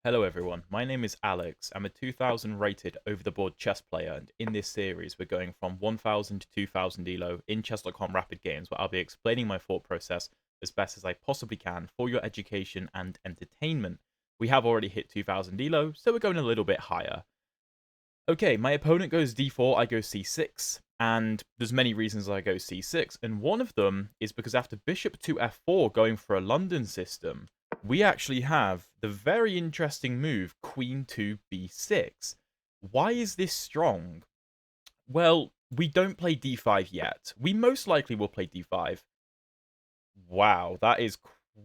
Hello everyone, my name is Alex. I'm a 2000 rated over-the-board chess player, and in this series we're going from 1000 to 2000 elo in chess.com rapid games, where I'll be explaining my thought process as best as I possibly can for your education and entertainment. We have already hit 2000 elo, so we're going a little bit higher. Okay, my opponent goes d4, I go c6, and there's many reasons I go c6, and one of them is because after bishop to f4 going for a London system, we actually have the very interesting move queen to b6. Why is this strong? Well, we don't play d5 yet. We most likely will play d5. Wow, that is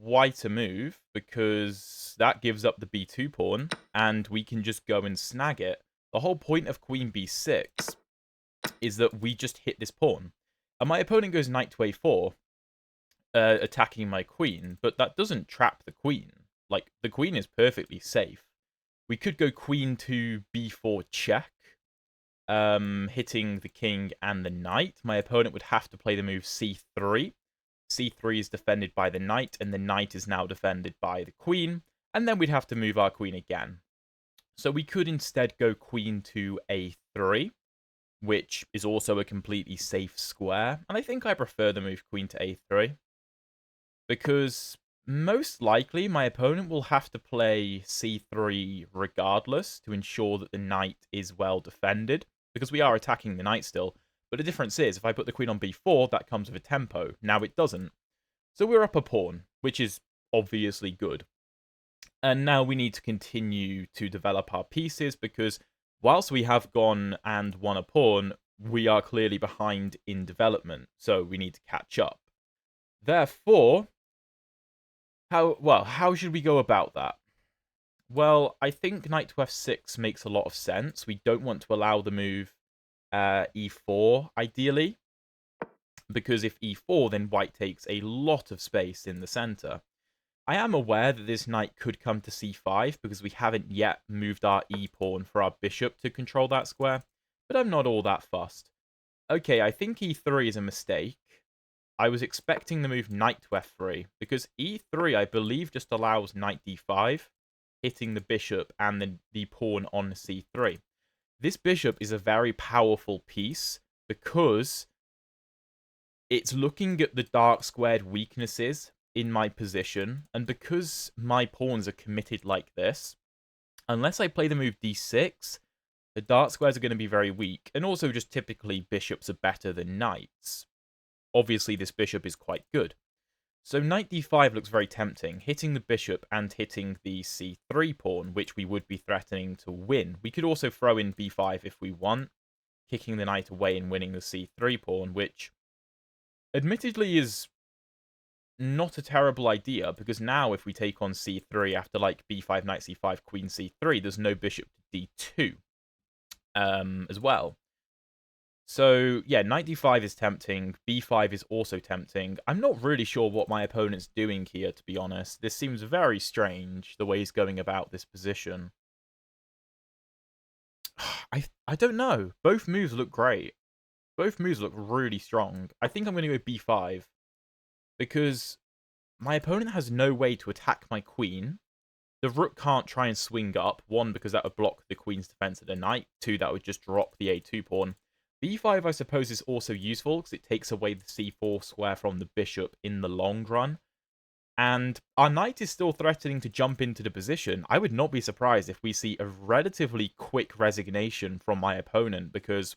quite a move, because that gives up the b2 pawn, and we can just go and snag it. The whole point of queen b6 is that we just hit this pawn. And my opponent goes knight to a4, attacking my queen, but that doesn't trap the queen. Like, the queen is perfectly safe. We could go queen to b4 check, hitting the king and the knight. My opponent would have to play the move c3. c3 is defended by the knight, and the knight is now defended by the queen, and then we'd have to move our queen again. So we could instead go queen to a3, which is also a completely safe square, and I think I prefer the move queen to a3, because most likely my opponent will have to play c3 regardless to ensure that the knight is well defended, because we are attacking the knight still. But the difference is, if I put the queen on b4, that comes with a tempo. Now it doesn't. So we're up a pawn, which is obviously good. And now we need to continue to develop our pieces, because whilst we have gone and won a pawn, we are clearly behind in development, so we need to catch up. Therefore, how should we go about that? Well, I think knight to f6 makes a lot of sense. We don't want to allow the move e4, ideally, because if e4, then white takes a lot of space in the center. I am aware that this knight could come to c5, because we haven't yet moved our e-pawn for our bishop to control that square, but I'm not all that fussed. Okay, I think e3 is a mistake. I was expecting the move knight to f3, because e3, I believe, just allows knight d5, hitting the bishop and the pawn on c3. This bishop is a very powerful piece, because it's looking at the dark squared weaknesses in my position, and because my pawns are committed like this, unless I play the move d6, the dark squares are going to be very weak, and also just typically bishops are better than knights. Obviously, this bishop is quite good. So knight d5 looks very tempting, hitting the bishop and hitting the c3 pawn, which we would be threatening to win. We could also throw in b5 if we want, kicking the knight away and winning the c3 pawn, which admittedly is not a terrible idea, because now if we take on c3 after like b5, knight c5, queen c3, there's no bishop to d2 as well. So yeah, knight d5 is tempting, b5 is also tempting. I'm not really sure what my opponent's doing here, to be honest. This seems very strange, the way he's going about this position. I don't know. Both moves look great. Both moves look really strong. I think I'm going to go b5, because my opponent has no way to attack my queen. The rook can't try and swing up. One, because that would block the queen's defense of the knight. Two, that would just drop the a2 pawn. b5, I suppose, is also useful, because it takes away the c4 square from the bishop in the long run. And our knight is still threatening to jump into the position. I would not be surprised if we see a relatively quick resignation from my opponent, because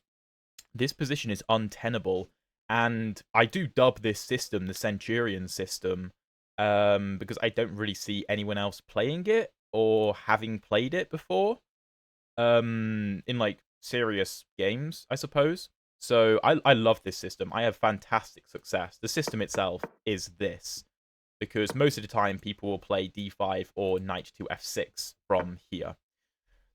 this position is untenable. And I do dub this system the Centurion system, because I don't really see anyone else playing it or having played it before, in like serious games, I suppose. So I love this system. I have fantastic success. The system itself is this, because most of the time people will play d5 or knight to f6 from here.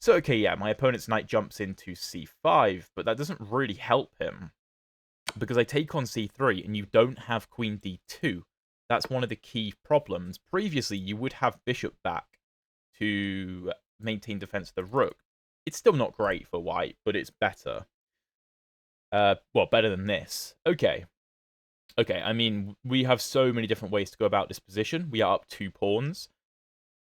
So okay, yeah, my opponent's knight jumps into c5, but that doesn't really help him, because I take on c3 and you don't have queen d2. That's one of the key problems. Previously, you would have bishop back to maintain defense of the rook. It's still not great for white, but it's better. Well, better than this. Okay. Okay, I mean, we have so many different ways to go about this position. We are up 2 pawns.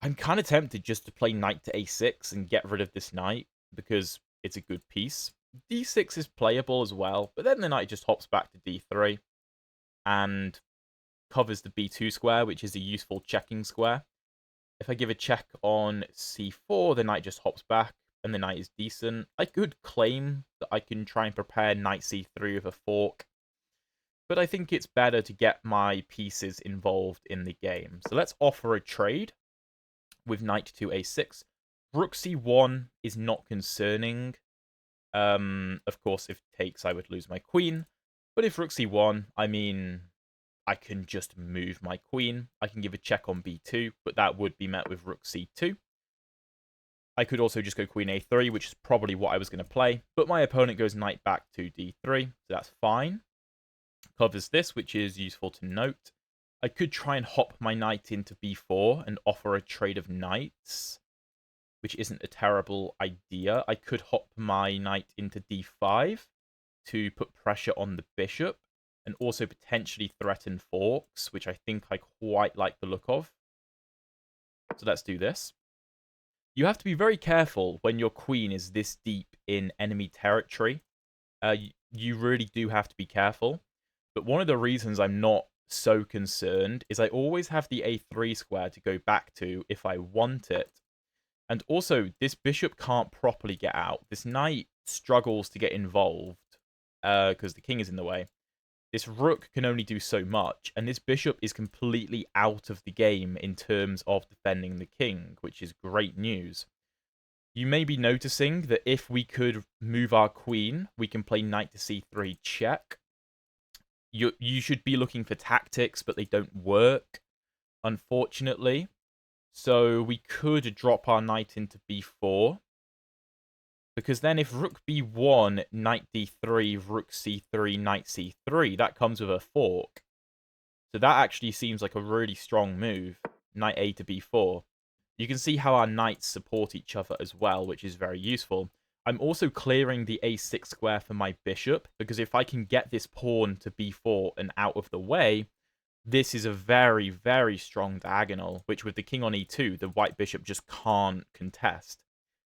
I'm kind of tempted just to play knight to a6 and get rid of this knight, because it's a good piece. d6 is playable as well, but then the knight just hops back to d3 and covers the b2 square, which is a useful checking square. If I give a check on c4, the knight just hops back, and the knight is decent. I could claim that I can try and prepare knight c3 with a fork, but I think it's better to get my pieces involved in the game. So let's offer a trade with knight to a6. Rook c1 is not concerning. Of course, if it takes, I would lose my queen. But if rook c1, I mean, I can just move my queen. I can give a check on b2, but that would be met with rook c2. I could also just go queen a3, which is probably what I was going to play. But my opponent goes knight back to d3, so that's fine. Covers this, which is useful to note. I could try and hop my knight into b4 and offer a trade of knights, which isn't a terrible idea. I could hop my knight into d5 to put pressure on the bishop and also potentially threaten forks, which I think I quite like the look of. So let's do this. You have to be very careful when your queen is this deep in enemy territory. You really do have to be careful. But one of the reasons I'm not so concerned is I always have the a3 square to go back to if I want it. And also, this bishop can't properly get out. This knight struggles to get involved because the king is in the way. This rook can only do so much, and this bishop is completely out of the game in terms of defending the king, which is great news. You may be noticing that if we could move our queen, we can play knight to c3 check. You should be looking for tactics, but they don't work, unfortunately. So we could drop our knight into b4. Because then if rook b1, knight d3, rook c3, knight c3, that comes with a fork. So that actually seems like a really strong move. Knight a to b4. You can see how our knights support each other as well, which is very useful. I'm also clearing the a6 square for my bishop, because if I can get this pawn to b4 and out of the way, this is a very, very strong diagonal, which with the king on e2, the white bishop just can't contest.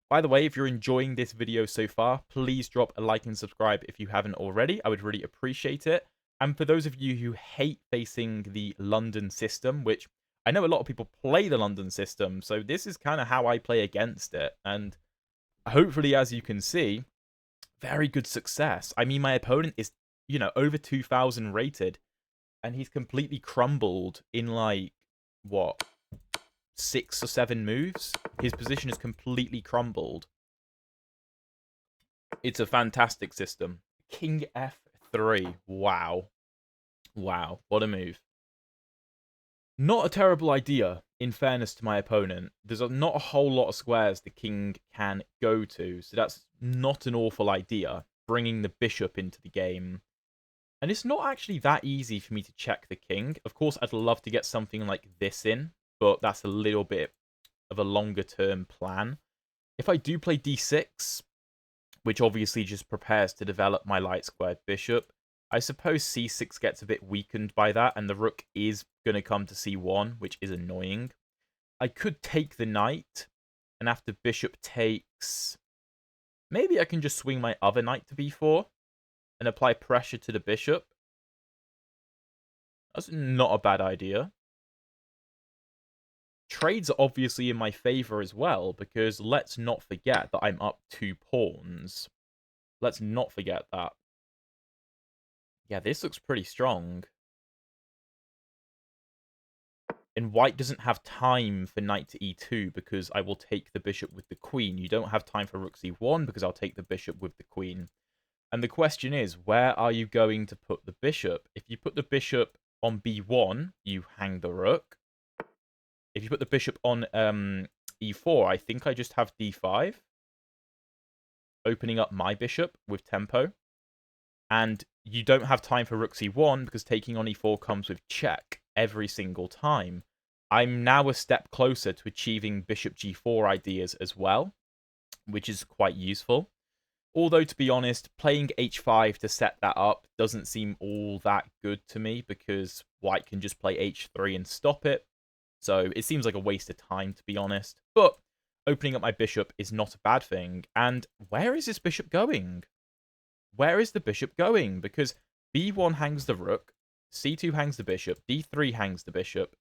By the way, if you're enjoying this video so far, please drop a like and subscribe if you haven't already. I would really appreciate it. And for those of you who hate facing the London system, which I know a lot of people play the London system, so this is kind of how I play against it. And hopefully, as you can see, very good success. I mean, my opponent is, over 2,000 rated, and he's completely crumbled in, like, what, 6 or 7 moves? His position is completely crumbled. It's a fantastic system. King f3. Wow. Wow, what a move. Not a terrible idea, in fairness to my opponent. There's not a whole lot of squares the king can go to, so that's not an awful idea, bringing the bishop into the game. And it's not actually that easy for me to check the king. Of course, I'd love to get something like this in, but that's a little bit of a longer-term plan. If I do play d6, which obviously just prepares to develop my light-squared bishop, I suppose c6 gets a bit weakened by that, and the rook is going to come to c1, which is annoying. I could take the knight, and after bishop takes, maybe I can just swing my other knight to b4 and apply pressure to the bishop. That's not a bad idea. Trades are obviously in my favor as well, because let's not forget that I'm up 2 pawns. Let's not forget that. Yeah, this looks pretty strong. And white doesn't have time for knight to e2 because I will take the bishop with the queen. You don't have time for rook c1 because I'll take the bishop with the queen. And the question is, where are you going to put the bishop? If you put the bishop on b1, you hang the rook. If you put the bishop on e4, I think I just have d5. Opening up my bishop with tempo. And you don't have time for rook c1 because taking on e4 comes with check every single time. I'm now a step closer to achieving bishop g4 ideas as well, which is quite useful. Although, to be honest, playing h5 to set that up doesn't seem all that good to me because white can just play h3 and stop it. So it seems like a waste of time, to be honest. But opening up my bishop is not a bad thing. And where is this bishop going? Where is the bishop going? Because b1 hangs the rook, c2 hangs the bishop, d3 hangs the bishop,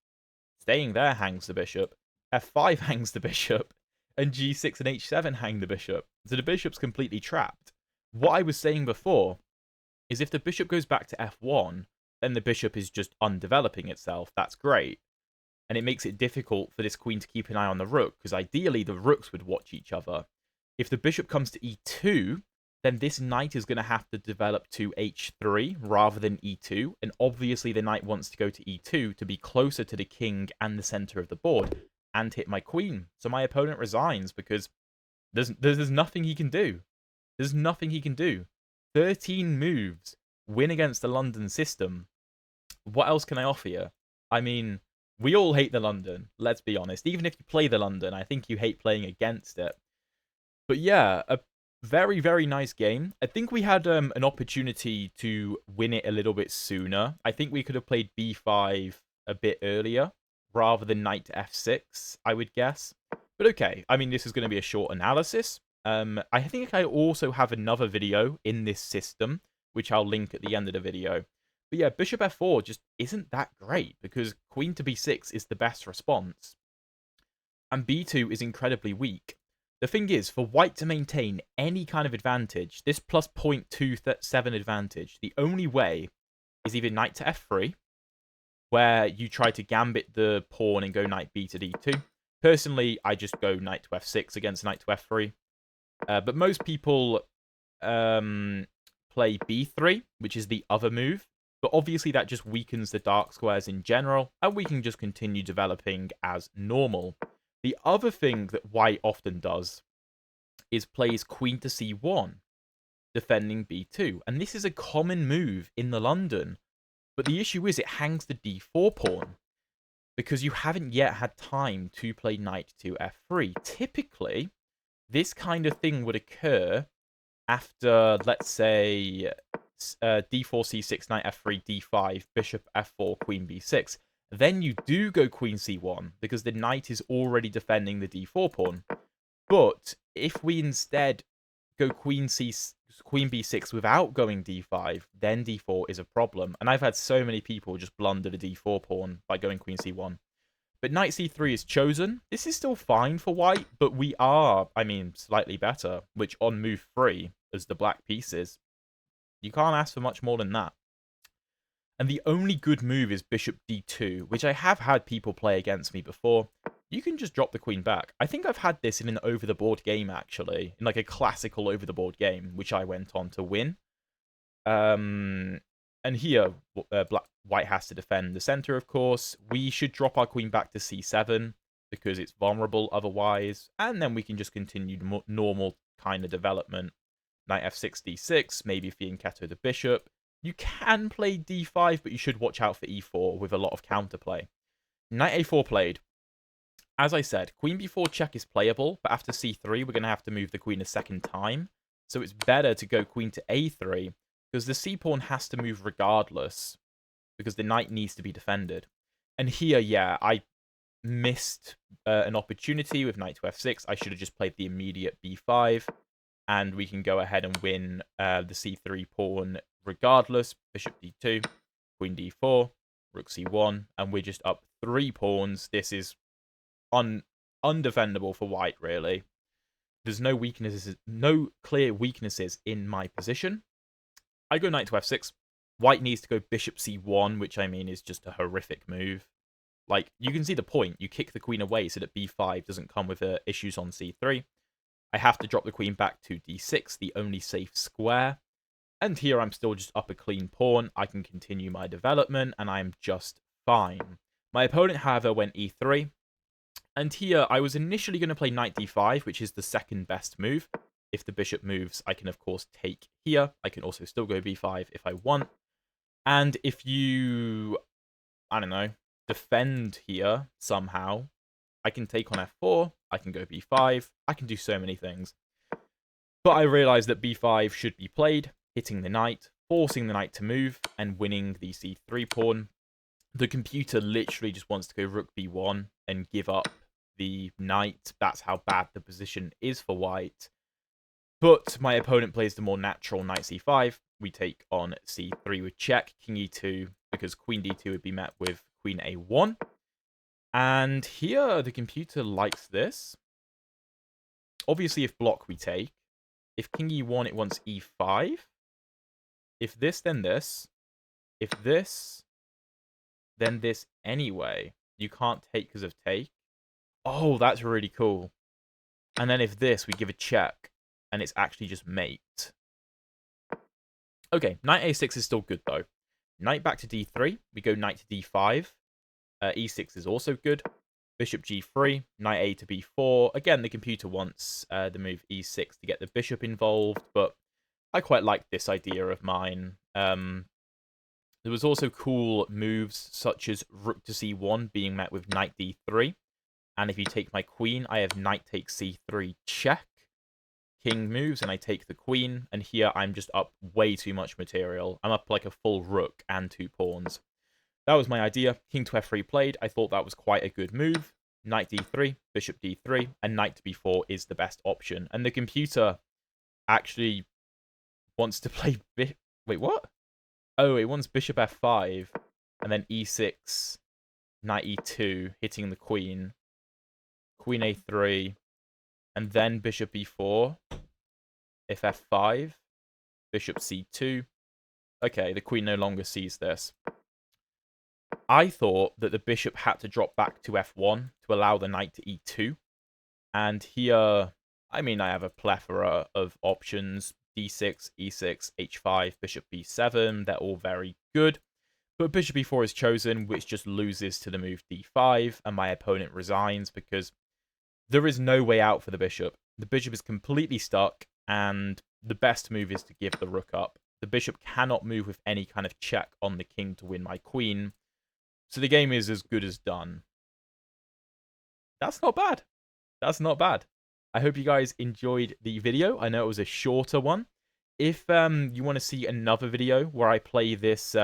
staying there hangs the bishop, f5 hangs the bishop, and g6 and h7 hang the bishop. So the bishop's completely trapped. What I was saying before is if the bishop goes back to f1, then the bishop is just undeveloping itself. That's great. And it makes it difficult for this queen to keep an eye on the rook, because ideally the rooks would watch each other. If the bishop comes to e2, then this knight is going to have to develop to h3 rather than e2. And obviously the knight wants to go to e2 to be closer to the king and the center of the board and hit my queen. So my opponent resigns because there's nothing he can do. There's nothing he can do. 13 moves, win against the London system. What else can I offer you? I mean, we all hate the London, let's be honest. Even if you play the London, I think you hate playing against it. But yeah, a very, very nice game. I think we had an opportunity to win it a little bit sooner. I think we could have played b5 a bit earlier, rather than knight to f6, I would guess. But okay, I mean, this is going to be a short analysis. I think I also have another video in this system, which I'll link at the end of the video. But yeah, bishop f4 just isn't that great, because queen to b6 is the best response. And b2 is incredibly weak. The thing is, for white to maintain any kind of advantage, this plus 0.27 advantage, the only way is either knight to f3, where you try to gambit the pawn and go knight b to d2. Personally, I just go knight to f6 against knight to f3. But most people play b3, which is the other move. But obviously that just weakens the dark squares in general, and we can just continue developing as normal. The other thing that white often does is plays queen to c1, defending b2. And this is a common move in the London. But the issue is it hangs the d4 pawn, because you haven't yet had time to play knight to f3. Typically, this kind of thing would occur after, let's say, d4, c6, knight f3, d5, bishop f4, queen b6. Then you do go queen c1, because the knight is already defending the d4 pawn. But if we instead go queen b6 without going d5, then d4 is a problem. And I've had so many people just blunder the d4 pawn by going queen c1. But knight c3 is chosen. This is still fine for white, but we are, I mean, slightly better, which on move 3, as the black pieces, you can't ask for much more than that. And the only good move is bishop d2, which I have had people play against me before. You can just drop the queen back. I think I've had this in an over-the-board game, actually. In like a classical over-the-board game, which I went on to win. And here, white has to defend the center, of course. We should drop our queen back to c7, because it's vulnerable otherwise. And then we can just continue normal kind of development. Knight f6, d6, maybe fianchetto the bishop. You can play d5, but you should watch out for e4 with a lot of counterplay. Knight a4 played. As I said, queen b4 check is playable, but after c3, we're going to have to move the queen a second time. So it's better to go queen to a3, because the c-pawn has to move regardless, because the knight needs to be defended. And here, yeah, I missed an opportunity with knight to f6. I should have just played the immediate b5, and we can go ahead and win the c3 pawn regardless. Bishop d2, queen d4, rook c1, and we're just up 3 pawns. This is undefendable for white, really. There's no weaknesses, no clear weaknesses in my position. I go knight to f6. White needs to go bishop c1, which I mean is just a horrific move. Like, you can see the point. You kick the queen away so that b5 doesn't come with issues on c3. I have to drop the queen back to d6, the only safe square. And here I'm still just up a clean pawn. I can continue my development, and I'm just fine. My opponent, however, went e3. And here, I was initially going to play knight d5, which is the second best move. If the bishop moves, I can, of course, take here. I can also still go b5 if I want. And if you, I don't know, defend here somehow, I can take on f4. I can go b5. I can do so many things. But I realized that b5 should be played, hitting the knight, forcing the knight to move, and winning the c3 pawn. The computer literally just wants to go rook b1 and give up the knight. That's how bad the position is for white. But my opponent plays the more natural knight c5. We take on c3 with check, king e2, because queen d2 would be met with queen a1. And here, the computer likes this. Obviously, if block, we take. If king e1, it wants e5. If this, then this. If this, then this anyway. You can't take because of take. Oh, that's really cool. And then if this, we give a check. And it's actually just mate. Okay, knight a6 is still good, though. Knight back to d3. We go knight to d5. e6 is also good. Bishop g3. Knight a to b4. Again, the computer wants the move e6 to get the bishop involved, but I quite like this idea of mine. There was also cool moves such as rook to c1 being met with knight d3. And if you take my queen, I have knight takes c3 check. King moves and I take the queen. And here I'm just up way too much material. I'm up like a full rook and 2 pawns. That was my idea. King to f3 played. I thought that was quite a good move. Knight d3, bishop d3, and knight to b4 is the best option. And the computer actually wants to play... Wait, what? Oh, it wants bishop f5, and then e6, knight e2, hitting the queen, queen a3, and then bishop e4, if f5, bishop c2. Okay, the queen no longer sees this. I thought that the bishop had to drop back to f1 to allow the knight to e2. And here, I mean, I have a plethora of options. d6, e6, h5, bishop b7. They're all very good. But bishop e4 is chosen, which just loses to the move d5. And my opponent resigns because there is no way out for the bishop. The bishop is completely stuck. And the best move is to give the rook up. The bishop cannot move with any kind of check on the king to win my queen. So the game is as good as done. That's not bad. That's not bad. I hope you guys enjoyed the video. I know it was a shorter one. If you want to see another video where I play this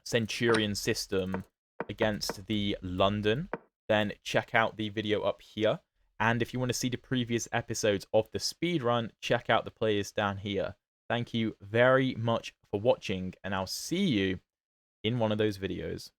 Centurion system against the London, then check out the video up here. And if you want to see the previous episodes of the speedrun, check out the players down here. Thank you very much for watching, and I'll see you in one of those videos.